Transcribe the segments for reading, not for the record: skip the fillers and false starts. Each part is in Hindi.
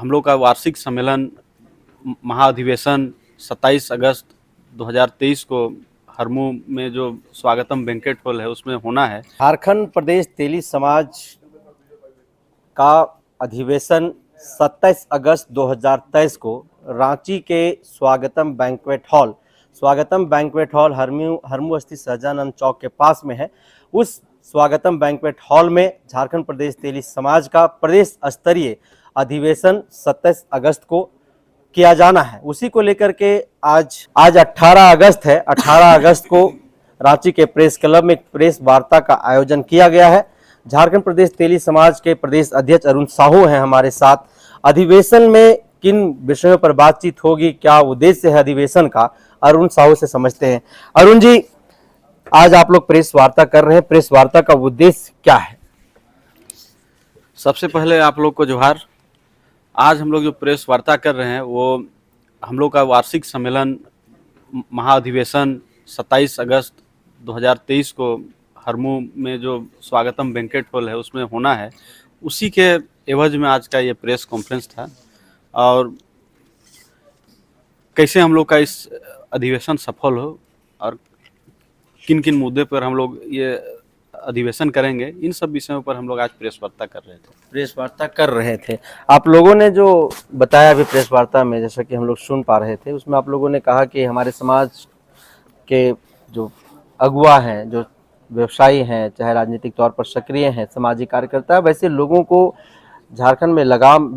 हम लोग का वार्षिक सम्मेलन महाअधिवेशन 27 अगस्त 2023 को हरमू में जो स्वागतम बैंक्वेट हॉल है उसमें होना है। झारखंड प्रदेश तेली समाज का अधिवेशन 27 अगस्त 2023 को रांची के स्वागतम बैंक्वेट हॉल हरमू स्थित सहजानंद चौक के पास में है। उस स्वागतम बैंक्वेट हॉल में झारखंड प्रदेश तेली समाज का प्रदेश स्तरीय अधिवेशन 27 अगस्त को किया जाना है। उसी को लेकर के आज 18 अगस्त है। 18 अगस्त को रांची के प्रेस क्लब में एक प्रेस वार्ता का आयोजन किया गया है। झारखंड प्रदेश तेली समाज के प्रदेश अध्यक्ष अरुण साहू हैं हमारे साथ। अधिवेशन में किन विषयों पर बातचीत होगी, क्या उद्देश्य है अधिवेशन का, अरुण साहू से समझते हैं। अरुण जी, आज आप लोग प्रेस वार्ता कर रहे हैं, प्रेस वार्ता का उद्देश्य क्या है? सबसे पहले आप लोग को जोहार। आज हम लोग जो प्रेस वार्ता कर रहे हैं वो हम लोग का वार्षिक सम्मेलन महाअधिवेशन 27 अगस्त 2023 को हरमू में जो स्वागतम बैंक्वेट हॉल है उसमें होना है। उसी के एवज में आज का ये प्रेस कॉन्फ्रेंस था और कैसे हम लोग का इस अधिवेशन सफल हो और किन किन मुद्दे पर हम लोग ये अधिवेशन करेंगे, इन सब विषयों पर हम लोग आज प्रेस वार्ता कर रहे थे। आप लोगों ने जो बताया अभी प्रेस वार्ता में, जैसा कि हम लोग सुन पा रहे थे, उसमें आप लोगों ने कहा कि हमारे समाज के जो अगुवा हैं, जो व्यवसायी हैं, चाहे राजनीतिक तौर पर सक्रिय हैं, सामाजिक कार्यकर्ता, वैसे लोगों को झारखंड में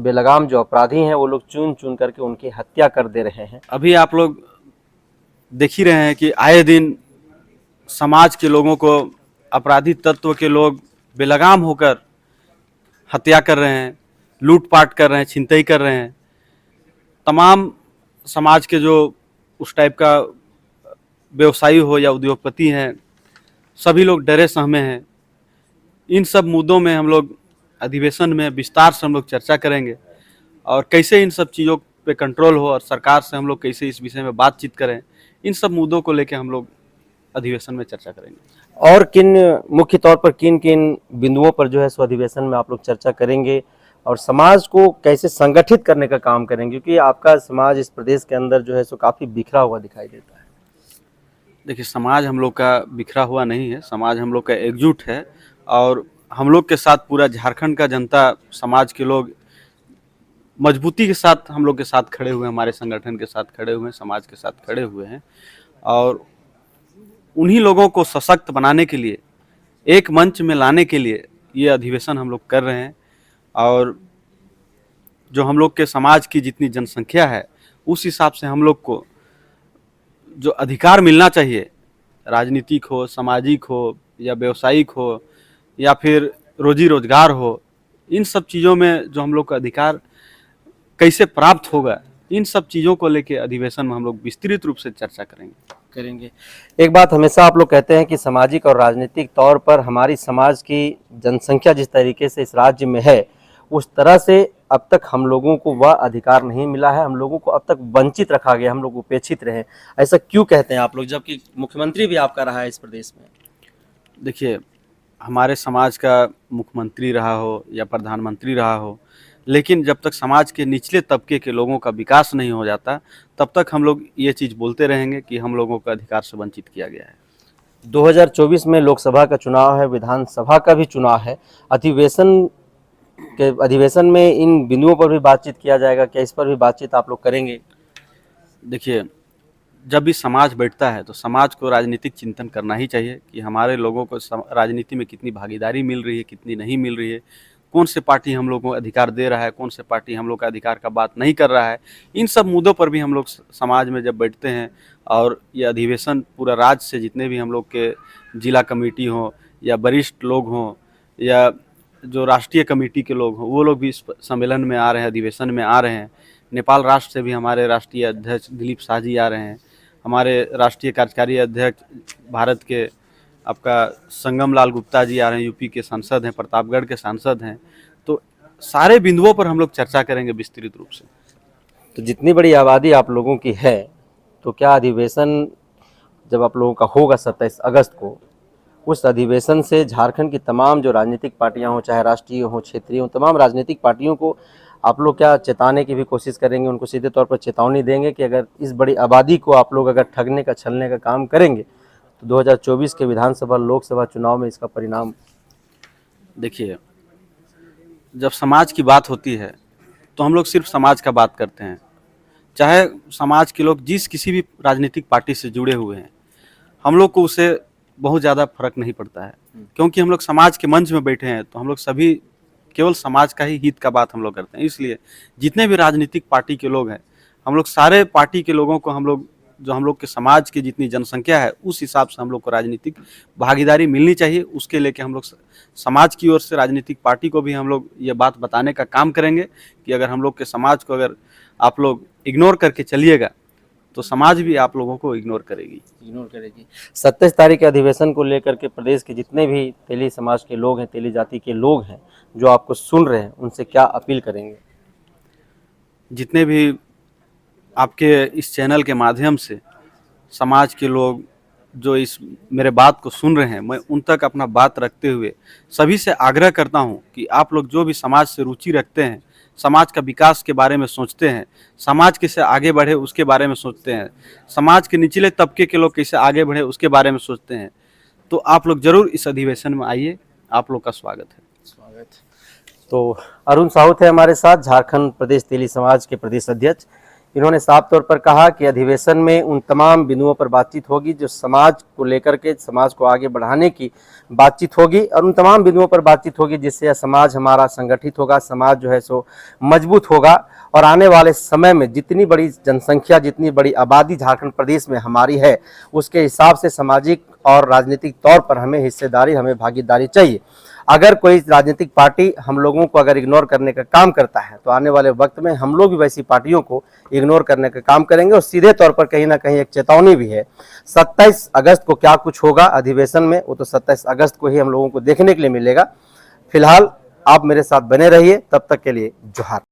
बेलगाम जो अपराधी हैं वो लोग चुन चुन करके उनकी हत्या कर दे रहे हैं। अभी आप लोग देख ही रहे हैं कि आए दिन समाज के लोगों को अपराधी तत्व के लोग बेलगाम होकर हत्या कर रहे हैं, लूटपाट कर रहे हैं, छिनतई कर रहे हैं। तमाम समाज के जो उस टाइप का व्यवसायी हो या उद्योगपति हैं, सभी लोग डरे सहमे हैं। इन सब मुद्दों में हम लोग अधिवेशन में विस्तार से हम लोग चर्चा करेंगे और कैसे इन सब चीज़ों पे कंट्रोल हो और सरकार से हम लोग कैसे इस विषय में बातचीत करें, इन सब मुद्दों को लेकर हम लोग अधिवेशन में चर्चा करेंगे। और मुख्य तौर पर किन किन बिंदुओं पर जो है सो अधिवेशन में आप लोग चर्चा करेंगे और समाज को कैसे संगठित करने का काम करेंगे, क्योंकि आपका समाज इस प्रदेश के अंदर जो है सो काफ़ी बिखरा हुआ दिखाई देता है। देखिए, समाज हम लोग का बिखरा हुआ नहीं है, समाज हम लोग का एकजुट है और हम लोग के साथ पूरा झारखंड का जनता, समाज के लोग मजबूती के साथ हम लोग के साथ खड़े हुए हैं, हमारे संगठन के साथ खड़े हुए हैं, समाज के साथ खड़े हुए हैं और उन्हीं लोगों को सशक्त बनाने के लिए, एक मंच में लाने के लिए ये अधिवेशन हम लोग कर रहे हैं। और जो हम लोग के समाज की जितनी जनसंख्या है उस हिसाब से हम लोग को जो अधिकार मिलना चाहिए, राजनीतिक हो, सामाजिक हो या व्यवसायिक हो या फिर रोजी रोजगार हो, इन सब चीज़ों में जो हम लोग का अधिकार कैसे प्राप्त होगा, इन सब चीज़ों को लेके अधिवेशन में हम लोग विस्तृत रूप से चर्चा करेंगे। एक बात हमेशा आप लोग कहते हैं कि सामाजिक और राजनीतिक तौर पर हमारी समाज की जनसंख्या जिस तरीके से इस राज्य में है, उस तरह से अब तक हम लोगों को वह अधिकार नहीं मिला है, हम लोगों को अब तक वंचित रखा गया, हम लोग उपेक्षित रहे। ऐसा क्यों कहते हैं आप लोग, जबकि मुख्यमंत्री भी आपका रहा है इस प्रदेश में? देखिए, हमारे समाज का मुख्यमंत्री रहा हो या प्रधानमंत्री रहा हो, लेकिन जब तक समाज के निचले तबके के लोगों का विकास नहीं हो जाता, तब तक हम लोग ये चीज़ बोलते रहेंगे कि हम लोगों का अधिकार से वंचित किया गया है। 2024 में लोकसभा का चुनाव है, विधानसभा का भी चुनाव है। अधिवेशन में इन बिंदुओं पर भी बातचीत किया जाएगा, क्या इस पर भी बातचीत आप लोग करेंगे? देखिए, जब भी समाज बैठता है तो समाज को राजनीतिक चिंतन करना ही चाहिए कि हमारे लोगों को राजनीति में कितनी भागीदारी मिल रही है, कितनी नहीं मिल रही है, कौन से पार्टी हम लोगों को अधिकार दे रहा है, कौन से पार्टी हम लोग का अधिकार का बात नहीं कर रहा है। इन सब मुद्दों पर भी हम लोग समाज में जब बैठते हैं और ये अधिवेशन पूरा राज्य से जितने भी हम लोग के जिला कमेटी हों या वरिष्ठ लोग हों या जो राष्ट्रीय कमेटी के लोग हों, वो लोग भी इस सम्मेलन में आ रहे हैं, अधिवेशन में आ रहे हैं। नेपाल राष्ट्र से भी हमारे राष्ट्रीय अध्यक्ष दिलीप शाह जी आ रहे हैं, हमारे राष्ट्रीय कार्यकारी अध्यक्ष भारत के आपका संगम लाल गुप्ता जी आ रहे हैं, यूपी के सांसद हैं, प्रतापगढ़ के सांसद हैं। तो सारे बिंदुओं पर हम लोग चर्चा करेंगे विस्तृत रूप से। तो जितनी बड़ी आबादी आप लोगों की है, तो क्या अधिवेशन जब आप लोगों का होगा 27 अगस्त को, उस अधिवेशन से झारखंड की तमाम जो राजनीतिक पार्टियां हों, चाहे राष्ट्रीय हों, क्षेत्रीय हों, तमाम राजनीतिक पार्टियों को आप लोग क्या चेताने की भी कोशिश करेंगे, उनको सीधे तौर पर चेतावनी देंगे कि अगर इस बड़ी आबादी को आप लोग अगर ठगने का छलने का काम करेंगे तो 2024 के विधानसभा लोकसभा चुनाव में इसका परिणाम? देखिए, जब समाज की बात होती है तो हम लोग सिर्फ समाज का बात करते हैं, चाहे समाज के लोग जिस किसी भी राजनीतिक पार्टी से जुड़े हुए हैं, हम लोग को उससे बहुत ज़्यादा फर्क नहीं पड़ता है, क्योंकि हम लोग समाज के मंच में बैठे हैं तो हम लोग सभी केवल समाज का ही हित का बात हम लोग करते हैं। इसलिए जितने भी राजनीतिक पार्टी के लोग हैं, हम लोग सारे पार्टी के लोगों को हम लोग के समाज की जितनी जनसंख्या है उस हिसाब से हम लोग को राजनीतिक भागीदारी मिलनी चाहिए। उसके लेके हम लोग समाज की ओर से राजनीतिक पार्टी को भी हम लोग ये बात बताने का काम करेंगे कि अगर हम लोग के समाज को अगर आप लोग इग्नोर करके चलिएगा तो समाज भी आप लोगों को इग्नोर करेगी। 27 तारीख के अधिवेशन को लेकर के प्रदेश के जितने भी तेली समाज के लोग हैं, तेली जाति के लोग हैं जो आपको सुन रहे हैं, उनसे क्या अपील करेंगे? जितने भी आपके इस चैनल के माध्यम से समाज के लोग जो इस मेरे बात को सुन रहे हैं, मैं उन तक अपना बात रखते हुए सभी से आग्रह करता हूं कि आप लोग जो भी समाज से रुचि रखते हैं, समाज का विकास के बारे में सोचते हैं, समाज कैसे आगे बढ़े उसके बारे में सोचते हैं, समाज के निचले तबके के लोग कैसे आगे बढ़े उसके बारे में सोचते हैं, तो आप लोग जरूर इस अधिवेशन में आइए। आप लोग का स्वागत है। तो अरुण साउथ है हमारे साथ, झारखंड प्रदेश तेली समाज के प्रदेश अध्यक्ष। इन्होंने साफ तौर पर कहा कि अधिवेशन में उन तमाम बिंदुओं पर बातचीत होगी जो समाज को लेकर के, समाज को आगे बढ़ाने की बातचीत होगी, और उन तमाम बिंदुओं पर बातचीत होगी जिससे समाज हमारा संगठित होगा, समाज जो है सो मजबूत होगा, और आने वाले समय में जितनी बड़ी जनसंख्या, जितनी बड़ी आबादी झारखंड प्रदेश में हमारी है, उसके हिसाब से सामाजिक और राजनीतिक तौर पर हमें हिस्सेदारी, हमें भागीदारी चाहिए। अगर कोई राजनीतिक पार्टी हम लोगों को अगर इग्नोर करने का काम करता है तो आने वाले वक्त में हम लोग भी वैसी पार्टियों को इग्नोर करने का काम करेंगे। और सीधे तौर पर कहीं ना कहीं एक चेतावनी भी है। 27 अगस्त को क्या कुछ होगा अधिवेशन में, वो तो 27 अगस्त को ही हम लोगों को देखने के लिए मिलेगा। फिलहाल आप मेरे साथ बने रहिए, तब तक के लिए जोहार।